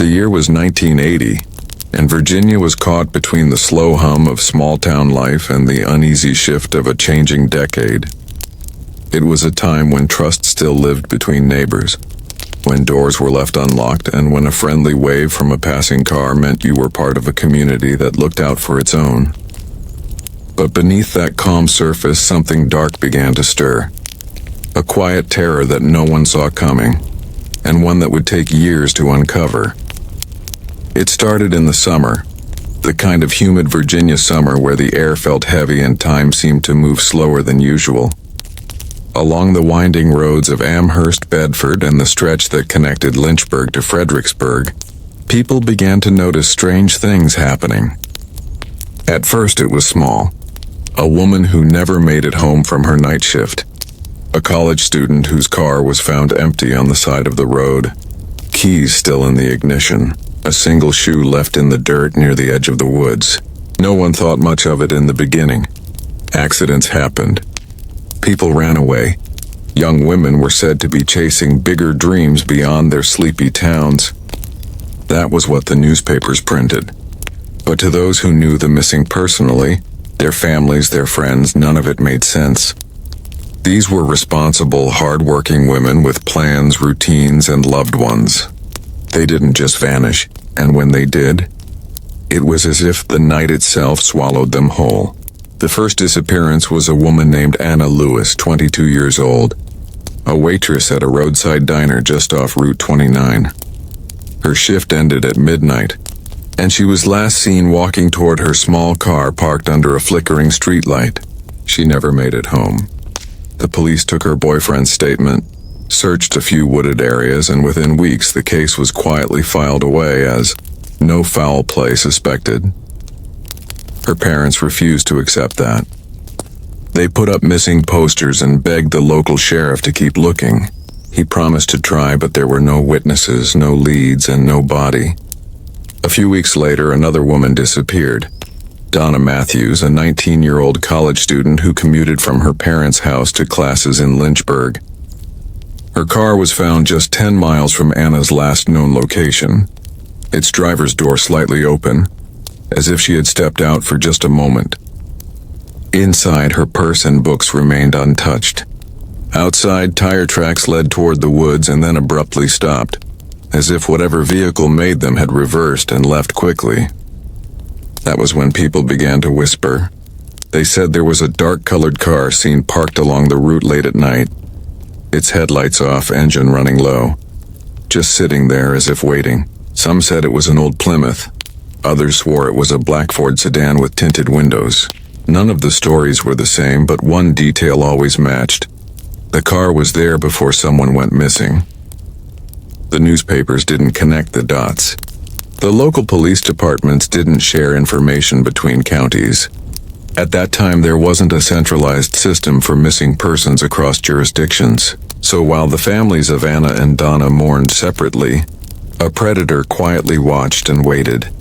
The year was 1980, and Virginia was caught between the slow hum of small-town life and the uneasy shift of a changing decade. It was a time when trust still lived between neighbors, when doors were left unlocked, and when a friendly wave from a passing car meant you were part of a community that looked out for its own. But beneath that calm surface, something dark began to stir. A quiet terror that no one saw coming, and one that would take years to uncover. It started in the summer, the kind of humid Virginia summer where the air felt heavy and time seemed to move slower than usual. Along the winding roads of Amherst, Bedford, and the stretch that connected Lynchburg to Fredericksburg, people began to notice strange things happening. At first it was small. A woman who never made it home from her night shift. A college student whose car was found empty on the side of the road, keys still in the ignition, a single shoe left in the dirt near the edge of the woods. No one thought much of it in the beginning. Accidents happened. People ran away. Young women were said to be chasing bigger dreams beyond their sleepy towns. That was what the newspapers printed. But to those who knew the missing personally, their families, their friends, none of it made sense. These were responsible, hard-working women with plans, routines, and loved ones. They didn't just vanish, and when they did, it was as if the night itself swallowed them whole. The first disappearance was a woman named Anna Lewis, 22 years old, a waitress at a roadside diner just off Route 29. Her shift ended at midnight, and she was last seen walking toward her small car parked under a flickering streetlight. She never made it home. The police took her boyfriend's statement, searched a few wooded areas, and within weeks the case was quietly filed away as no foul play suspected. Her parents refused to accept that. They put up missing posters and begged the local sheriff to keep looking. He promised to try, but there were no witnesses, no leads, and no body. A few weeks later, another woman disappeared. Donna Matthews, a 19-year-old college student who commuted from her parents' house to classes in Lynchburg. Her car was found just 10 miles from Anna's last known location, its driver's door slightly open, as if she had stepped out for just a moment. Inside, her purse and books remained untouched. Outside, tire tracks led toward the woods and then abruptly stopped, as if whatever vehicle made them had reversed and left quickly. That was when people began to whisper. They said there was a dark-colored car seen parked along the route late at night, its headlights off, engine running low, just sitting there as if waiting. Some said it was an old Plymouth. Others swore it was a black Ford sedan with tinted windows. None of the stories were the same, but one detail always matched. The car was there before someone went missing. The newspapers didn't connect the dots. The local police departments didn't share information between counties. At that time, there wasn't a centralized system for missing persons across jurisdictions. So while the families of Anna and Donna mourned separately, a predator quietly watched and waited,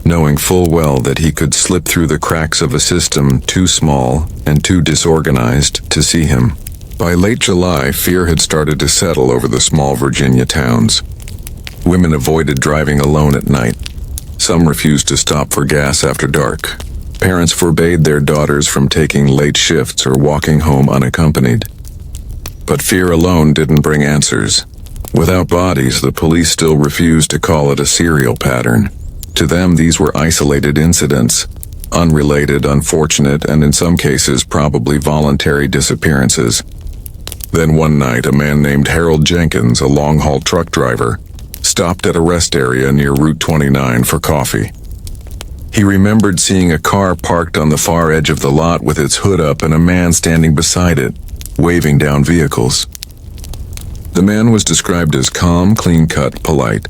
knowing full well that he could slip through the cracks of a system too small and too disorganized to see him. By late July, fear had started to settle over the small Virginia towns. Women avoided driving alone at night. Some refused to stop for gas after dark. Parents forbade their daughters from taking late shifts or walking home unaccompanied. But fear alone didn't bring answers. Without bodies, the police still refused to call it a serial pattern. To them, these were isolated incidents, unrelated, unfortunate, and in some cases probably voluntary disappearances. Then one night, a man named Harold Jenkins, a long-haul truck driver, stopped at a rest area near Route 29 for coffee. He remembered seeing a car parked on the far edge of the lot with its hood up and a man standing beside it, waving down vehicles. The man was described as calm, clean-cut, polite.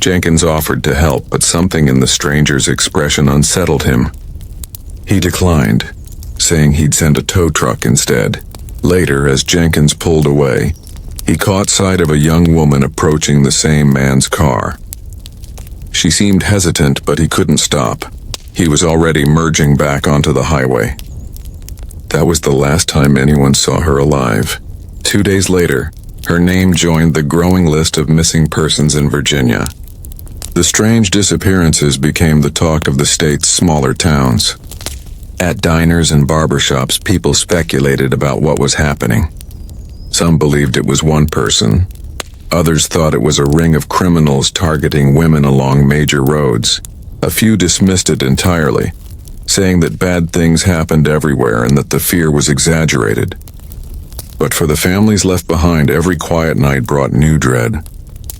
Jenkins offered to help, but something in the stranger's expression unsettled him. He declined, saying he'd send a tow truck instead. Later, as Jenkins pulled away, he caught sight of a young woman approaching the same man's car. She seemed hesitant, but he couldn't stop. He was already merging back onto the highway. That was the last time anyone saw her alive. 2 days later, her name joined the growing list of missing persons in Virginia. The strange disappearances became the talk of the state's smaller towns. At diners and barbershops, people speculated about what was happening. Some believed it was one person. Others thought it was a ring of criminals targeting women along major roads. A few dismissed it entirely, saying that bad things happened everywhere and that the fear was exaggerated. But for the families left behind, every quiet night brought new dread.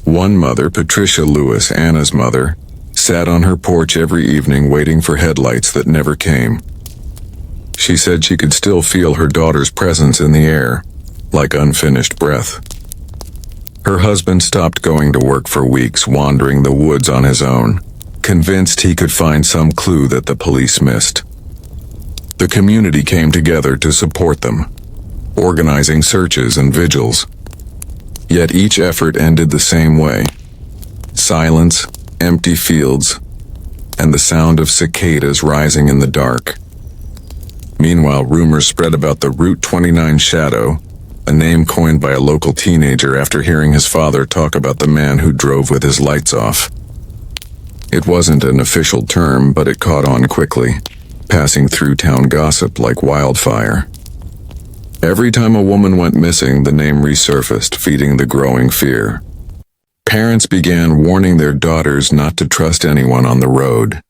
One mother, Patricia Lewis, Anna's mother, sat on her porch every evening waiting for headlights that never came. She said she could still feel her daughter's presence in the air, like unfinished breath. Her husband stopped going to work for weeks, wandering the woods on his own, convinced he could find some clue that the police missed. The community came together to support them, organizing searches and vigils. Yet each effort ended the same way. Silence, empty fields, and the sound of cicadas rising in the dark. Meanwhile, rumors spread about the Route 29 shadow, a name coined by a local teenager after hearing his father talk about the man who drove with his lights off. It wasn't an official term, but it caught on quickly, passing through town gossip like wildfire. Every time a woman went missing, the name resurfaced, feeding the growing fear. Parents began warning their daughters not to trust anyone on the road.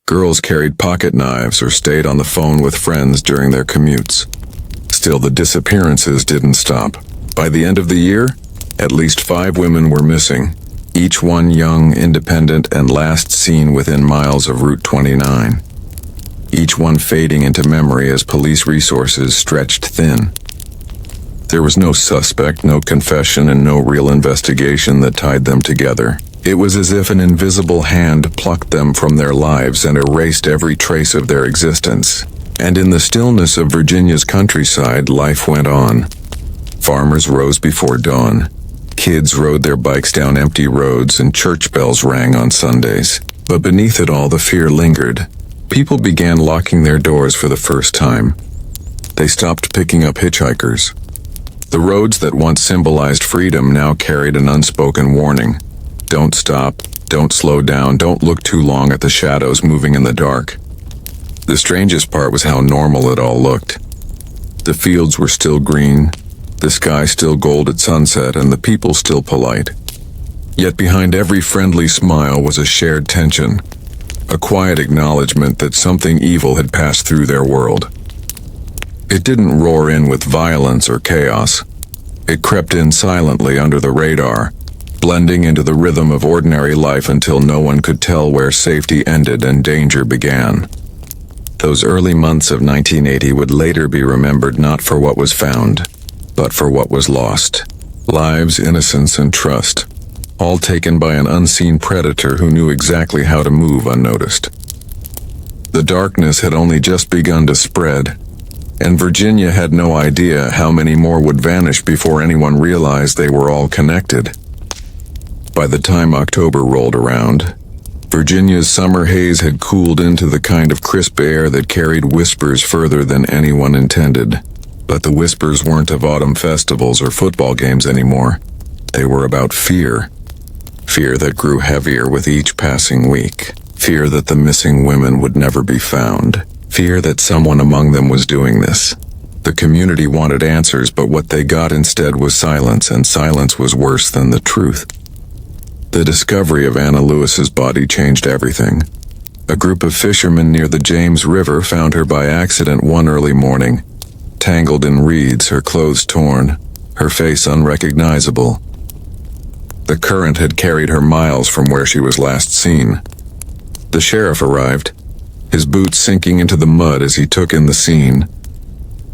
Girls carried pocket knives or stayed on the phone with friends during their commutes. Still, the disappearances didn't stop. By the end of the year, at least 5 women were missing, each one young, independent, and last seen within miles of Route 29. Each one fading into memory as police resources stretched thin. There was no suspect, no confession, and no real investigation that tied them together. It was as if an invisible hand plucked them from their lives and erased every trace of their existence. And in the stillness of Virginia's countryside, life went on. Farmers rose before dawn. Kids rode their bikes down empty roads, and church bells rang on Sundays. But beneath it all, the fear lingered. People began locking their doors for the first time. They stopped picking up hitchhikers. The roads that once symbolized freedom now carried an unspoken warning. Don't stop, don't slow down, don't look too long at the shadows moving in the dark. The strangest part was how normal it all looked. The fields were still green, the sky still gold at sunset, and the people still polite. Yet behind every friendly smile was a shared tension. A quiet acknowledgement that something evil had passed through their world. It didn't roar in with violence or chaos. It crept in silently under the radar, blending into the rhythm of ordinary life until no one could tell where safety ended and danger began. Those early months of 1980 would later be remembered not for what was found, but for what was lost. Lives, innocence, and trust. All taken by an unseen predator who knew exactly how to move unnoticed. The darkness had only just begun to spread, and Virginia had no idea how many more would vanish before anyone realized they were all connected. By the time October rolled around, Virginia's summer haze had cooled into the kind of crisp air that carried whispers further than anyone intended. But the whispers weren't of autumn festivals or football games anymore. They were about fear. Fear that grew heavier with each passing week. Fear that the missing women would never be found. Fear that someone among them was doing this. The community wanted answers, but what they got instead was silence, and silence was worse than the truth. The discovery of Anna Lewis's body changed everything. A group of fishermen near the James River found her by accident one early morning, tangled in reeds, her clothes torn, her face unrecognizable. The current had carried her miles from where she was last seen. The sheriff arrived, his boots sinking into the mud as he took in the scene.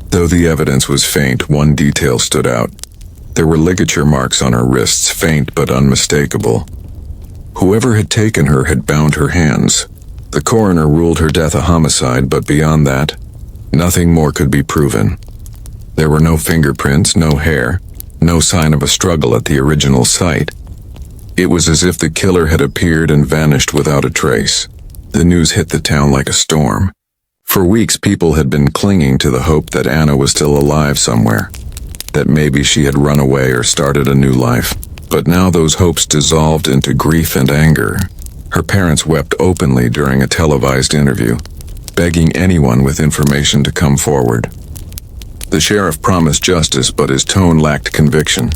Though the evidence was faint, one detail stood out. There were ligature marks on her wrists, faint but unmistakable. Whoever had taken her had bound her hands. The coroner ruled her death a homicide, but beyond that, nothing more could be proven. There were no fingerprints, no hair, no sign of a struggle at the original site. It was as if the killer had appeared and vanished without a trace. The news hit the town like a storm. For weeks, people had been clinging to the hope that Anna was still alive somewhere, that maybe she had run away or started a new life. But now those hopes dissolved into grief and anger. Her parents wept openly during a televised interview, begging anyone with information to come forward. The sheriff promised justice, but his tone lacked conviction.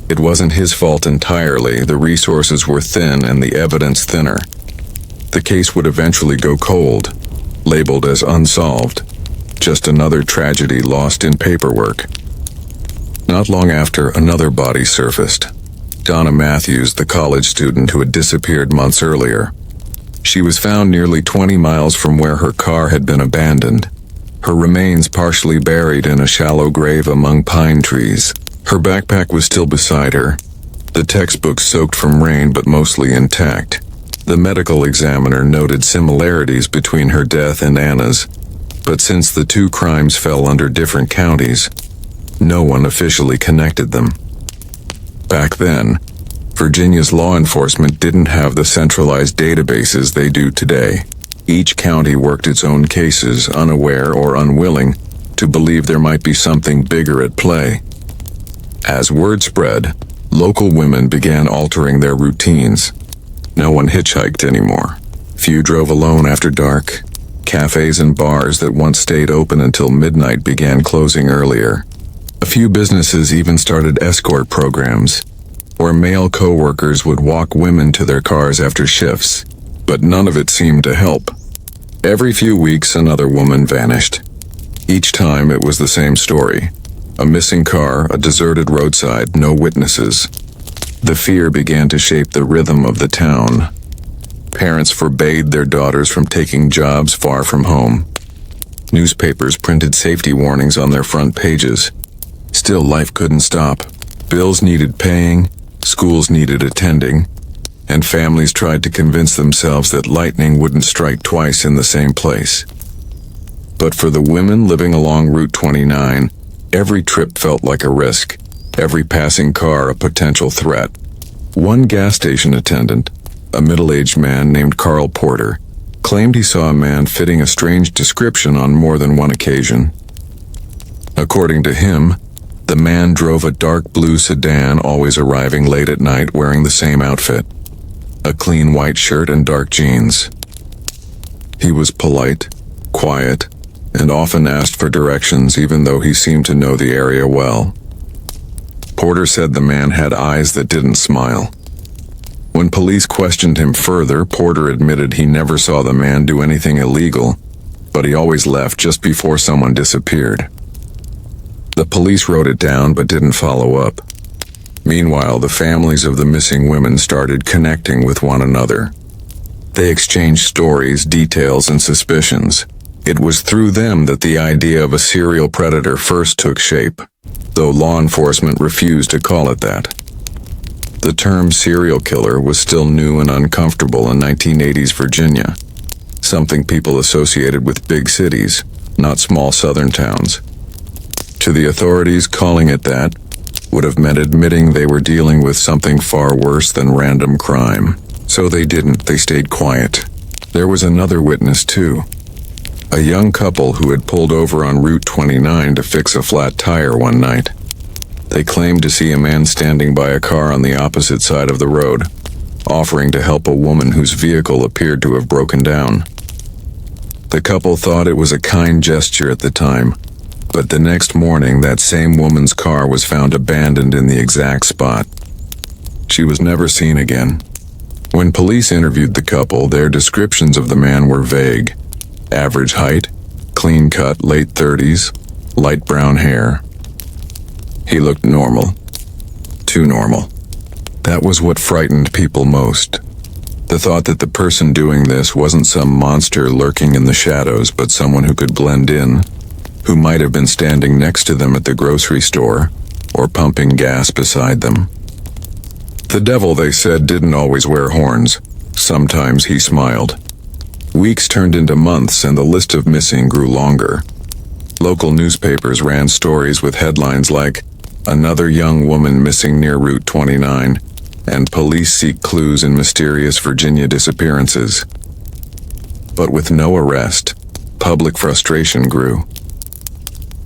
It wasn't his fault entirely. The resources were thin and the evidence thinner. The case would eventually go cold, labeled as unsolved, just another tragedy lost in paperwork. Not long after, another body surfaced. Donna Matthews, the college student who had disappeared months earlier. She was found nearly 20 miles from where her car had been abandoned, her remains partially buried in a shallow grave among pine trees. Her backpack was still beside her, the textbook soaked from rain but mostly intact. The medical examiner noted similarities between her death and Anna's, but since the two crimes fell under different counties, no one officially connected them. Back then, Virginia's law enforcement didn't have the centralized databases they do today. Each county worked its own cases, unaware or unwilling to believe there might be something bigger at play. As word spread, local women began altering their routines. No one hitchhiked anymore. Few drove alone after dark. Cafes and bars that once stayed open until midnight began closing earlier. A few businesses even started escort programs, where male co-workers would walk women to their cars after shifts, but none of it seemed to help. Every few weeks, another woman vanished. Each time, it was the same story. A missing car, a deserted roadside, no witnesses. The fear began to shape the rhythm of the town. Parents forbade their daughters from taking jobs far from home. Newspapers printed safety warnings on their front pages. Still, life couldn't stop. Bills needed paying, schools needed attending, and families tried to convince themselves that lightning wouldn't strike twice in the same place. But for the women living along Route 29, every trip felt like a risk, every passing car a potential threat. One gas station attendant, a middle-aged man named Carl Porter, claimed he saw a man fitting a strange description on more than one occasion. According to him, the man drove a dark blue sedan, always arriving late at night wearing the same outfit, a clean white shirt and dark jeans. He was polite, quiet, and often asked for directions even though he seemed to know the area well. Porter said the man had eyes that didn't smile. When police questioned him further, Porter admitted he never saw the man do anything illegal, but he always left just before someone disappeared. The police wrote it down but didn't follow up. Meanwhile, the families of the missing women started connecting with one another. They exchanged stories, details, and suspicions. It was through them that the idea of a serial predator first took shape, though law enforcement refused to call it that. The term serial killer was still new and uncomfortable in 1980s Virginia, something people associated with big cities, not small southern towns. To the authorities, calling it that would have meant admitting they were dealing with something far worse than random crime. So they didn't, they stayed quiet. There was another witness too. A young couple who had pulled over on Route 29 to fix a flat tire one night. They claimed to see a man standing by a car on the opposite side of the road, offering to help a woman whose vehicle appeared to have broken down. The couple thought it was a kind gesture at the time, but the next morning that same woman's car was found abandoned in the exact spot. She was never seen again. When police interviewed the couple, their descriptions of the man were vague. Average height, clean-cut, late 30s, light brown hair. He looked normal. Too normal. That was what frightened people most. The thought that the person doing this wasn't some monster lurking in the shadows, but someone who could blend in, who might have been standing next to them at the grocery store or pumping gas beside them. The devil, they said, didn't always wear horns. Sometimes he smiled. Weeks turned into months and the list of missing grew longer. Local newspapers ran stories with headlines like, "Another young woman missing near Route 29," and "Police seek clues in mysterious Virginia disappearances." But with no arrest, public frustration grew.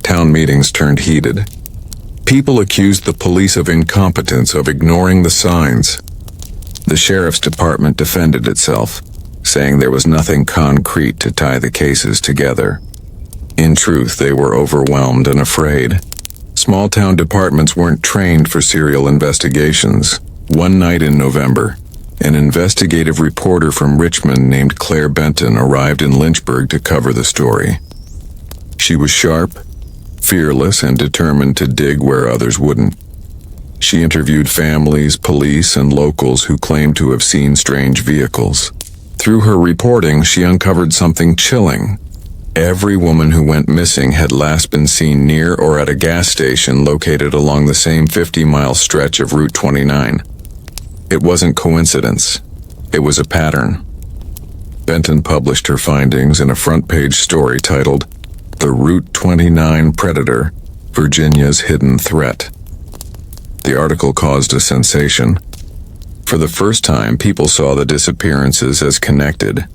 Town meetings turned heated. People accused the police of incompetence, of ignoring the signs. The sheriff's department defended itself, saying there was nothing concrete to tie the cases together. In truth, they were overwhelmed and afraid. Small-town departments weren't trained for serial investigations. One night in November, an investigative reporter from Richmond named Claire Benton arrived in Lynchburg to cover the story. She was sharp, fearless, and determined to dig where others wouldn't. She interviewed families, police, and locals who claimed to have seen strange vehicles. Through her reporting, she uncovered something chilling. Every woman who went missing had last been seen near or at a gas station located along the same 50-mile stretch of Route 29. It wasn't coincidence. It was a pattern. Benton published her findings in a front-page story titled, "The Route 29 Predator, Virginia's Hidden Threat." The article caused a sensation. For the first time, people saw the disappearances as connected,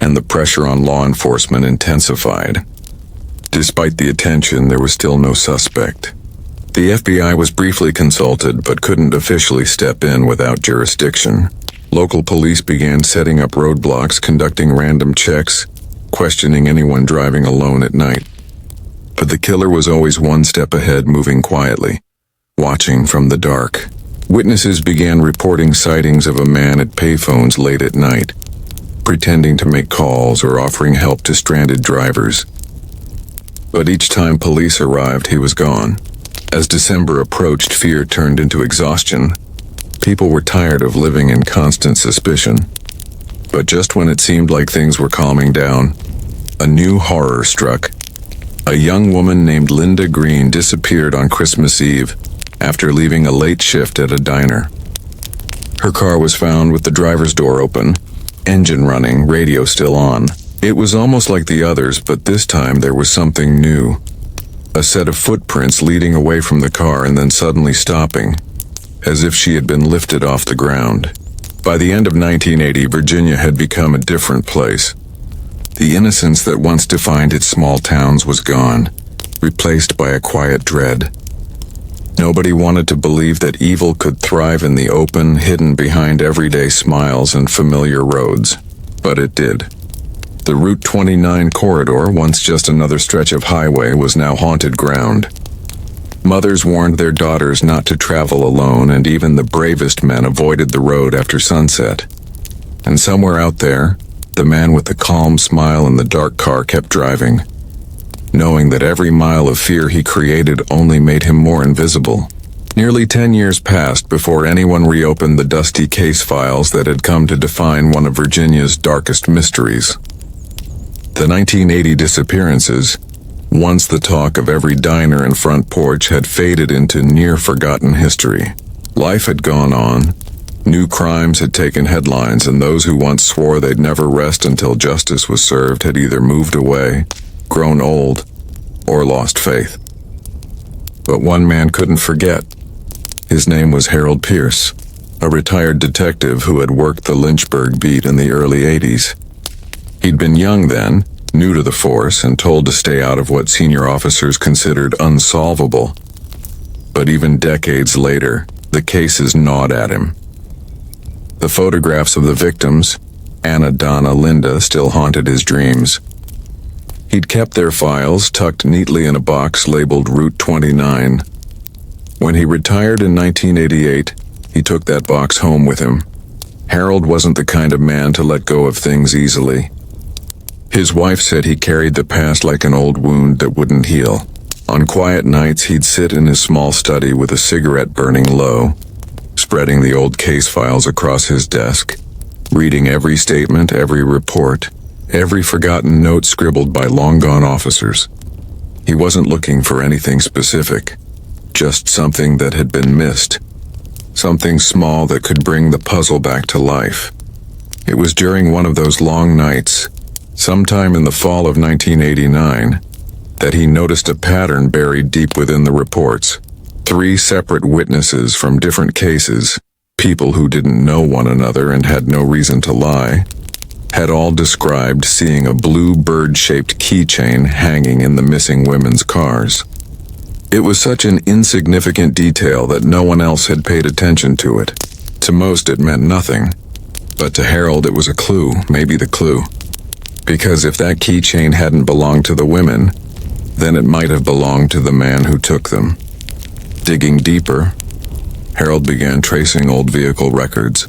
and the pressure on law enforcement intensified. Despite the attention, there was still no suspect. The FBI was briefly consulted, but couldn't officially step in without jurisdiction. Local police began setting up roadblocks, conducting random checks, questioning anyone driving alone at night. But the killer was always one step ahead, moving quietly, watching from the dark. Witnesses began reporting sightings of a man at payphones late at night, pretending to make calls or offering help to stranded drivers. But each time police arrived, he was gone. As December approached, fear turned into exhaustion. People were tired of living in constant suspicion. But just when it seemed like things were calming down, a new horror struck. A young woman named Linda Green disappeared on Christmas Eve after leaving a late shift at a diner. Her car was found with the driver's door open, engine running, radio still on. It was almost like the others, but this time there was something new. A set of footprints leading away from the car and then suddenly stopping, as if she had been lifted off the ground. By the end of 1980, Virginia had become a different place. The innocence that once defined its small towns was gone, replaced by a quiet dread. Nobody wanted to believe that evil could thrive in the open, hidden behind everyday smiles and familiar roads. But it did. The Route 29 corridor, once just another stretch of highway, was now haunted ground. Mothers warned their daughters not to travel alone, and even the bravest men avoided the road after sunset. And somewhere out there, the man with the calm smile in the dark car kept driving, knowing that every mile of fear he created only made him more invisible. Nearly 10 years passed before anyone reopened the dusty case files that had come to define one of Virginia's darkest mysteries. The 1980 disappearances, once the talk of every diner and front porch, had faded into near-forgotten history. Life had gone on. New crimes had taken headlines, and those who once swore they'd never rest until justice was served had either moved away, grown old, or lost faith. But one man couldn't forget. His name was Harold Pierce, a retired detective who had worked the Lynchburg beat in the early 80s. He'd been young then, new to the force, and told to stay out of what senior officers considered unsolvable. But even decades later, the cases gnawed at him. The photographs of the victims, Anna, Donna, Linda, still haunted his dreams. He'd kept their files tucked neatly in a box labeled Route 29. When he retired in 1988, he took that box home with him. Harold wasn't the kind of man to let go of things easily. His wife said he carried the past like an old wound that wouldn't heal. On quiet nights, he'd sit in his small study with a cigarette burning low, spreading the old case files across his desk, reading every statement, every report, every forgotten note scribbled by long-gone officers. He wasn't looking for anything specific, just something that had been missed, something small that could bring the puzzle back to life. It was during one of those long nights, sometime in the fall of 1989, that he noticed a pattern buried deep within the reports. 3 separate witnesses from different cases, people who didn't know one another and had no reason to lie, had all described seeing a blue bird-shaped keychain hanging in the missing women's cars. It was such an insignificant detail that no one else had paid attention to it. To most it meant nothing, but to Harold it was a clue, maybe the clue. Because if that keychain hadn't belonged to the women, then it might have belonged to the man who took them. Digging deeper, Harold began tracing old vehicle records,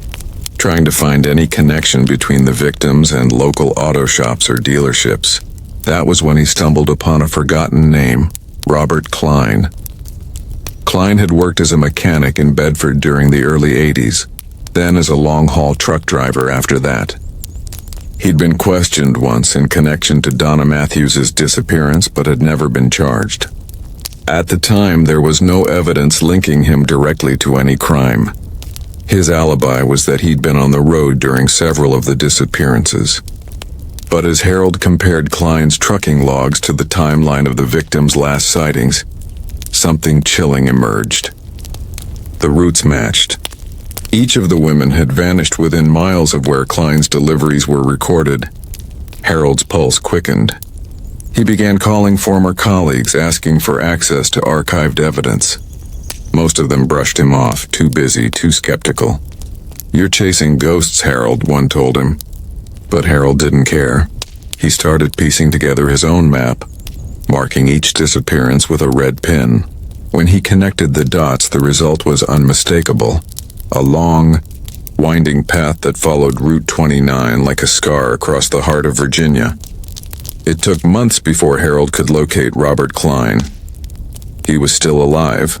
trying to find any connection between the victims and local auto shops or dealerships. That was when he stumbled upon a forgotten name, Robert Klein. Klein had worked as a mechanic in Bedford during the early 80s, then as a long-haul truck driver after that. He'd been questioned once in connection to Donna Matthews' disappearance, but had never been charged. At the time, there was no evidence linking him directly to any crime. His alibi was that he'd been on the road during several of the disappearances. But as Harold compared Klein's trucking logs to the timeline of the victims' last sightings, something chilling emerged. The routes matched. Each of the women had vanished within miles of where Klein's deliveries were recorded. Harold's pulse quickened. He began calling former colleagues, asking for access to archived evidence. Most of them brushed him off, too busy, too skeptical. "You're chasing ghosts, Harold," one told him. But Harold didn't care. He started piecing together his own map, marking each disappearance with a red pin. When he connected the dots, the result was unmistakable. A long, winding path that followed Route 29 like a scar across the heart of Virginia. It took months before Harold could locate Robert Klein. He was still alive,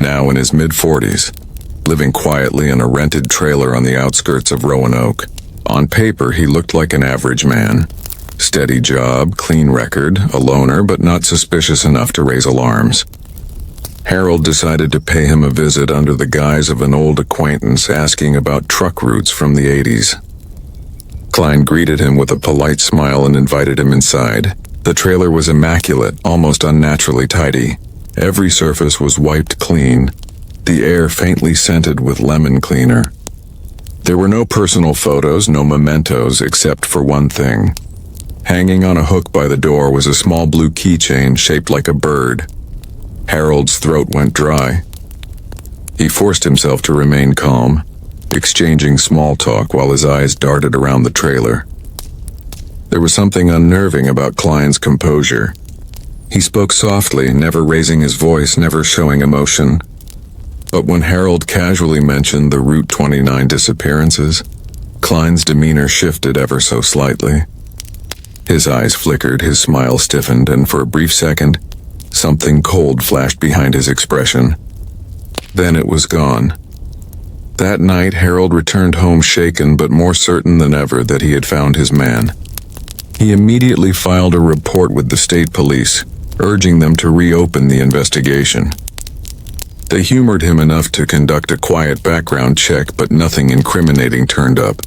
now in his mid-40s, living quietly in a rented trailer on the outskirts of Roanoke. On paper, he looked like an average man. Steady job, clean record, a loner, but not suspicious enough to raise alarms. Harold decided to pay him a visit under the guise of an old acquaintance asking about truck routes from the 80s. Klein greeted him with a polite smile and invited him inside. The trailer was immaculate, almost unnaturally tidy. Every surface was wiped clean, the air faintly scented with lemon cleaner. There were no personal photos, no mementos, except for one thing. Hanging on a hook by the door was a small blue keychain shaped like a bird. Harold's throat went dry. He forced himself to remain calm, exchanging small talk while his eyes darted around the trailer. There was something unnerving about Klein's composure. He spoke softly, never raising his voice, never showing emotion. But when Harold casually mentioned the Route 29 disappearances, Klein's demeanor shifted ever so slightly. His eyes flickered, his smile stiffened, and for a brief second, something cold flashed behind his expression. Then it was gone. That night, Harold returned home shaken but more certain than ever that he had found his man. He immediately filed a report with the state police, urging them to reopen the investigation. They humored him enough to conduct a quiet background check, but nothing incriminating turned up.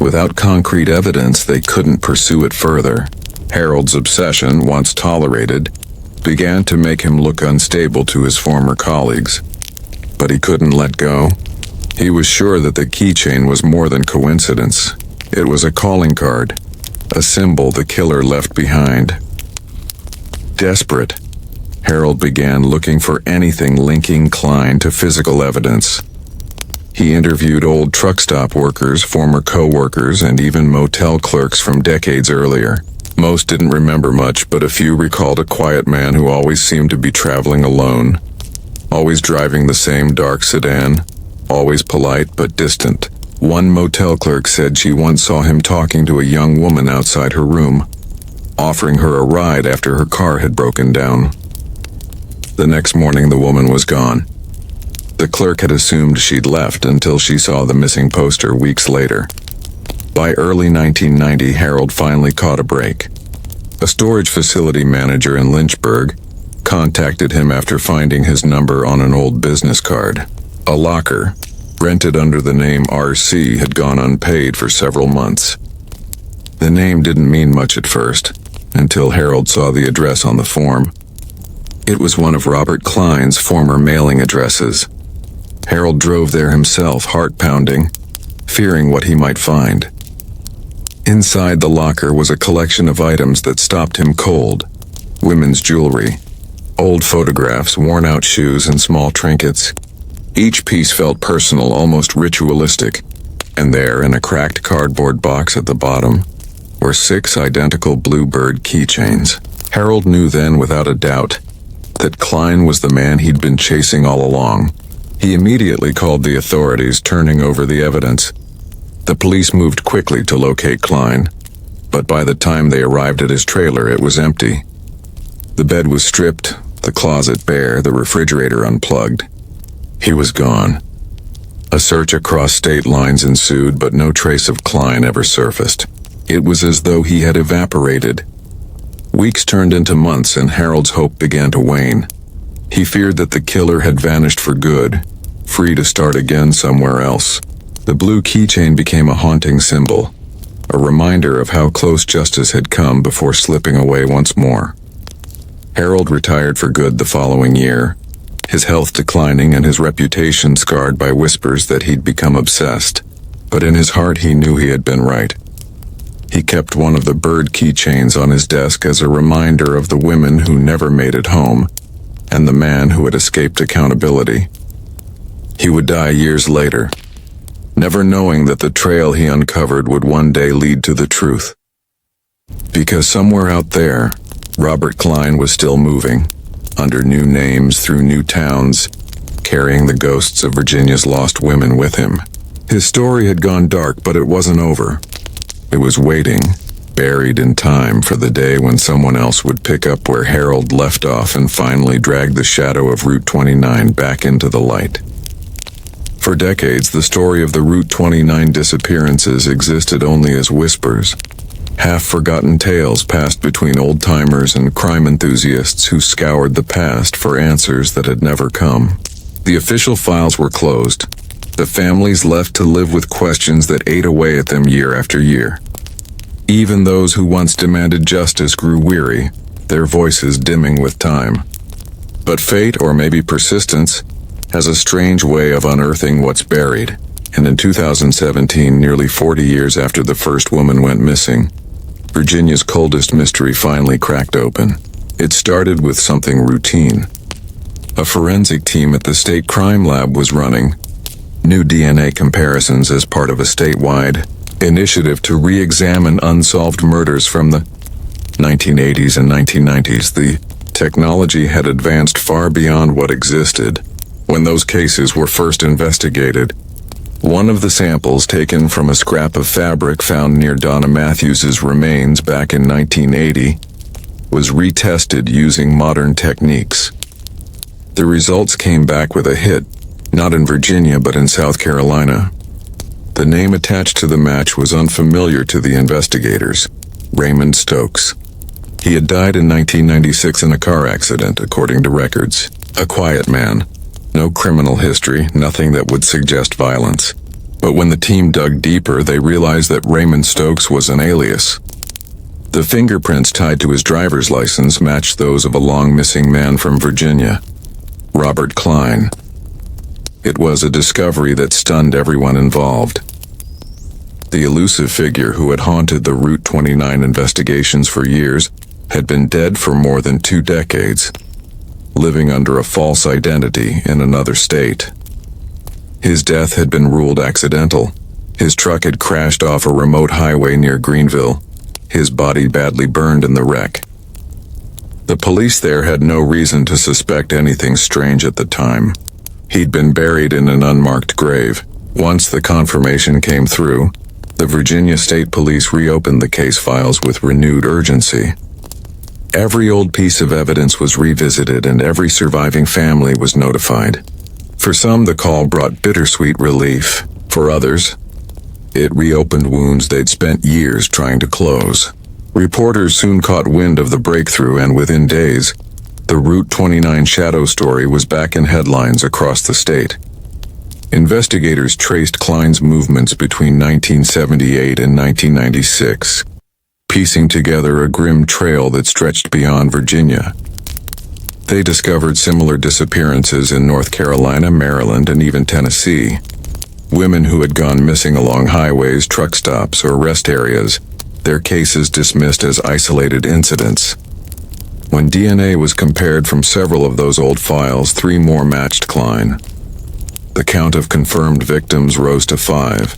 Without concrete evidence, they couldn't pursue it further. Harold's obsession, once tolerated, began to make him look unstable to his former colleagues. But he couldn't let go. He was sure that the keychain was more than coincidence. It was a calling card, a symbol the killer left behind. Desperate, Harold began looking for anything linking Klein to physical evidence. He interviewed old truck stop workers, former co-workers, and even motel clerks from decades earlier. Most didn't remember much, but a few recalled a quiet man who always seemed to be traveling alone, always driving the same dark sedan, always polite but distant. One motel clerk said she once saw him talking to a young woman outside her room, offering her a ride after her car had broken down. The next morning, the woman was gone. The clerk had assumed she'd left until she saw the missing poster weeks later. By early 1990, Harold finally caught a break. A storage facility manager in Lynchburg contacted him after finding his number on an old business card. A locker, rented under the name RC, had gone unpaid for several months. The name didn't mean much at first, until Harold saw the address on the form. It was one of Robert Klein's former mailing addresses. Harold drove there himself, heart pounding, fearing what he might find. Inside the locker was a collection of items that stopped him cold. Women's jewelry, Old photographs, worn-out shoes, and small trinkets. Each piece felt personal, almost ritualistic. And there, in a cracked cardboard box at the bottom, were 6 identical bluebird keychains. Harold knew then, without a doubt, that Klein was the man he'd been chasing all along. He immediately called the authorities, turning over the evidence. The police moved quickly to locate Klein, but by the time they arrived at his trailer, it was empty. The bed was stripped, the closet bare, the refrigerator unplugged. He was gone. A search across state lines ensued, but no trace of Klein ever surfaced. It was as though he had evaporated. Weeks turned into months, and Harold's hope began to wane. He feared that the killer had vanished for good, free to start again somewhere else. The blue keychain became a haunting symbol, a reminder of how close justice had come before slipping away once more. Harold retired for good the following year, his health declining and his reputation scarred by whispers that he'd become obsessed. But in his heart he knew he had been right. He kept one of the bird keychains on his desk as a reminder of the women who never made it home, and the man who had escaped accountability. He would die years later, never knowing that the trail he uncovered would one day lead to the truth. Because somewhere out there, Robert Klein was still moving, under new names through new towns, carrying the ghosts of Virginia's lost women with him. His story had gone dark, but it wasn't over. It was waiting, buried in time, for the day when someone else would pick up where Harold left off and finally drag the shadow of Route 29 back into the light. For decades, the story of the Route 29 disappearances existed only as whispers, half-forgotten tales passed between old-timers and crime enthusiasts who scoured the past for answers that had never come. The official files were closed, the families left to live with questions that ate away at them year after year. Even those who once demanded justice grew weary, their voices dimming with time. But fate, or maybe persistence, has a strange way of unearthing what's buried, and in 2017, nearly 40 years after the first woman went missing, Virginia's coldest mystery finally cracked open. It started with something routine. A forensic team at the state crime lab was running new DNA comparisons as part of a statewide initiative to re-examine unsolved murders from the 1980s and 1990s. The technology had advanced far beyond what existed when those cases were first investigated. One of the samples, taken from a scrap of fabric found near Donna Matthews's remains back in 1980, was retested using modern techniques. The results came back with a hit, not in Virginia but in South Carolina. The name attached to the match was unfamiliar to the investigators: Raymond Stokes. He had died in 1996 in a car accident, according to records. A quiet man. No criminal history, nothing that would suggest violence. But when the team dug deeper, they realized that Raymond Stokes was an alias. The fingerprints tied to his driver's license matched those of a long-missing man from Virginia, Robert Klein. It was a discovery that stunned everyone involved. The elusive figure who had haunted the Route 29 investigations for years had been dead for more than 2 decades, living under a false identity in another state. His death had been ruled accidental. His truck had crashed off a remote highway near Greenville, his body badly burned in the wreck. The police there had no reason to suspect anything strange at the time. He'd been buried in an unmarked grave. Once the confirmation came through, the Virginia State Police reopened the case files with renewed urgency. Every old piece of evidence was revisited and every surviving family was notified. For some, the call brought bittersweet relief. For others, it reopened wounds they'd spent years trying to close. Reporters soon caught wind of the breakthrough, and within days, the Route 29 shadow story was back in headlines across the state. Investigators traced Klein's movements between 1978 and 1996, piecing together a grim trail that stretched beyond Virginia. They discovered similar disappearances in North Carolina, Maryland, and even Tennessee. Women who had gone missing along highways, truck stops, or rest areas, their cases dismissed as isolated incidents. When DNA was compared from several of those old files, 3 more matched Klein. The count of confirmed victims rose to 5,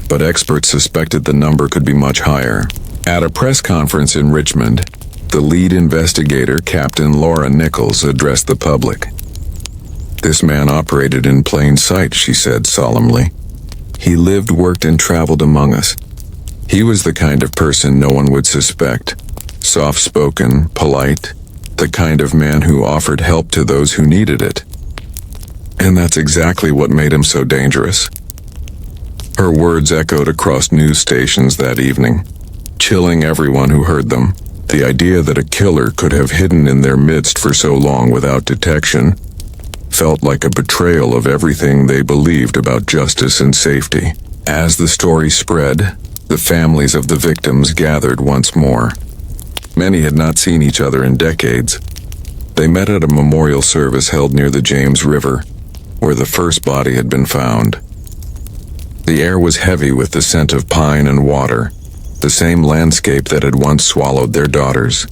but experts suspected the number could be much higher. At a press conference in Richmond, the lead investigator, Captain Laura Nichols, addressed the public. "This man operated in plain sight," she said solemnly. "He lived, worked, and traveled among us. He was the kind of person no one would suspect. Soft-spoken, polite, the kind of man who offered help to those who needed it. And that's exactly what made him so dangerous." Her words echoed across news stations that evening, chilling everyone who heard them. The idea that a killer could have hidden in their midst for so long without detection felt like a betrayal of everything they believed about justice and safety. As the story spread, the families of the victims gathered once more. Many had not seen each other in decades. They met at a memorial service held near the James River, where the first body had been found. The air was heavy with the scent of pine and water, the same landscape that had once swallowed their daughters.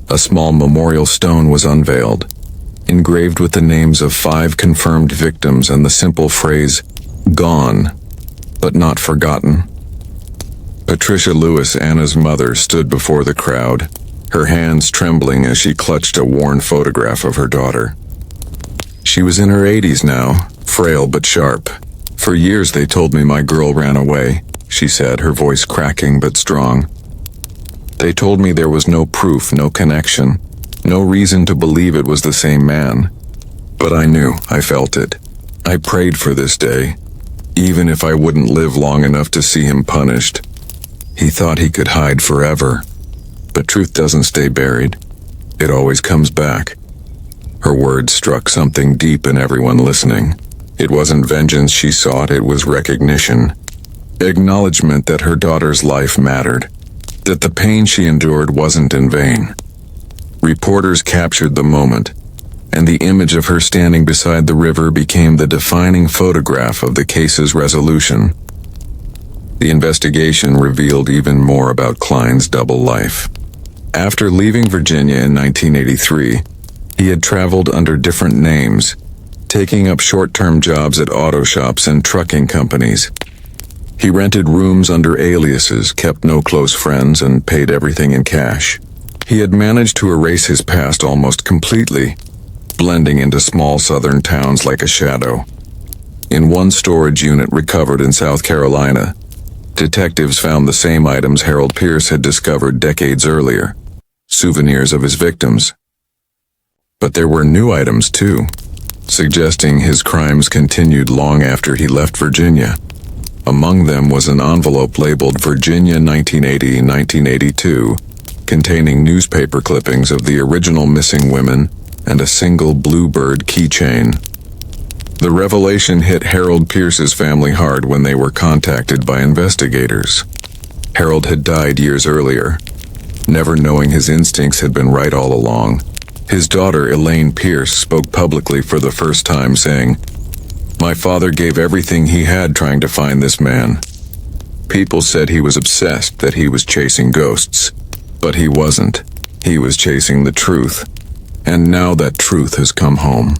A small memorial stone was unveiled, engraved with the names of 5 confirmed victims and the simple phrase, "Gone, but not forgotten." Patricia Lewis, Anna's mother, stood before the crowd, her hands trembling as she clutched a worn photograph of her daughter. She was in her 80s now, frail but sharp. "For years they told me my girl ran away," she said, her voice cracking but strong. "They told me there was no proof, no connection, no reason to believe it was the same man. But I knew, I felt it. I prayed for this day, even if I wouldn't live long enough to see him punished. He thought he could hide forever. But truth doesn't stay buried. It always comes back." Her words struck something deep in everyone listening. It wasn't vengeance she sought, it was recognition. Acknowledgement that her daughter's life mattered, that the pain she endured wasn't in vain. Reporters captured the moment, and the image of her standing beside the river became the defining photograph of the case's resolution. The investigation revealed even more about Klein's double life. After leaving Virginia in 1983, he had traveled under different names, taking up short-term jobs at auto shops and trucking companies. He rented rooms under aliases, kept no close friends, and paid everything in cash. He had managed to erase his past almost completely, blending into small southern towns like a shadow. In one storage unit recovered in South Carolina, detectives found the same items Harold Pierce had discovered decades earlier, souvenirs of his victims. But there were new items too, suggesting his crimes continued long after he left Virginia. Among them was an envelope labeled Virginia 1980-1982, containing newspaper clippings of the original missing women and a single bluebird keychain. The revelation hit Harold Pierce's family hard when they were contacted by investigators. Harold had died years earlier, never knowing his instincts had been right all along. His daughter, Elaine Pierce, spoke publicly for the first time, saying, "My father gave everything he had trying to find this man. People said he was obsessed, that he was chasing ghosts. But he wasn't. He was chasing the truth. And now that truth has come home."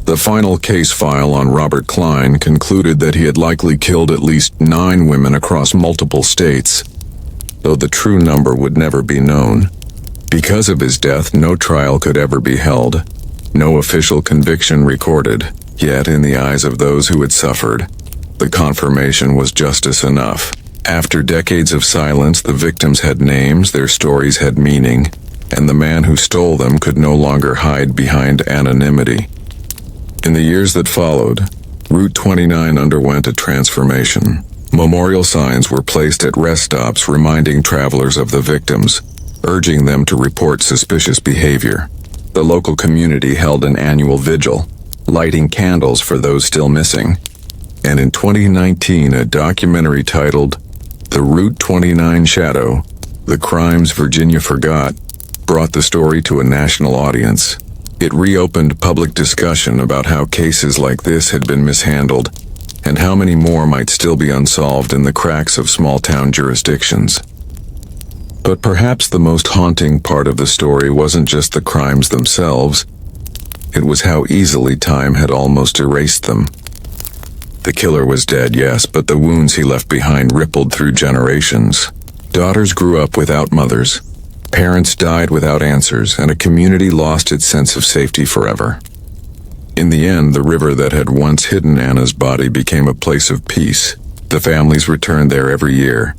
The final case file on Robert Klein concluded that he had likely killed at least 9 women across multiple states, though the true number would never be known. Because of his death, no trial could ever be held, no official conviction recorded. Yet, in the eyes of those who had suffered, the confirmation was justice enough. After decades of silence, the victims had names, their stories had meaning, and the man who stole them could no longer hide behind anonymity. In the years that followed, Route 29 underwent a transformation. Memorial signs were placed at rest stops reminding travelers of the victims, urging them to report suspicious behavior. The local community held an annual vigil, lighting candles for those still missing. And in 2019, a documentary titled The Route 29 Shadow, The Crimes Virginia Forgot, brought the story to a national audience. It reopened public discussion about how cases like this had been mishandled, and how many more might still be unsolved in the cracks of small-town jurisdictions. But perhaps the most haunting part of the story wasn't just the crimes themselves, it was how easily time had almost erased them. The killer was dead, yes, but the wounds he left behind rippled through generations. Daughters grew up without mothers, parents died without answers, and a community lost its sense of safety forever. In the end, the river that had once hidden Anna's body became a place of peace. The families returned there every year,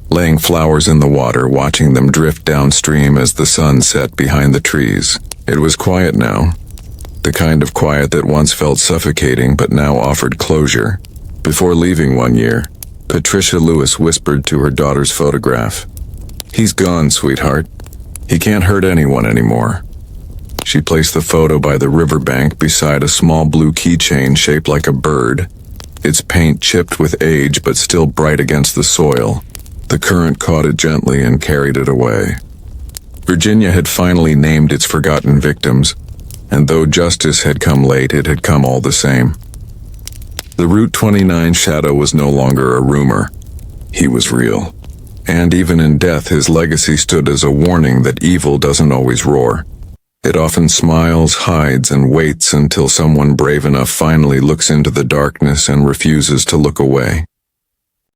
laying flowers in the water, watching them drift downstream as the sun set behind the trees. It was quiet now, the kind of quiet that once felt suffocating but now offered closure. Before leaving one year, Patricia Lewis whispered to her daughter's photograph, "He's gone, sweetheart. He can't hurt anyone anymore." She placed the photo by the riverbank beside a small blue keychain shaped like a bird, its paint chipped with age but still bright against the soil. The current caught it gently and carried it away. Virginia had finally named its forgotten victims, and though justice had come late, it had come all the same. The Route 29 shadow was no longer a rumor. He was real. And even in death, his legacy stood as a warning that evil doesn't always roar. It often smiles, hides, and waits until someone brave enough finally looks into the darkness and refuses to look away.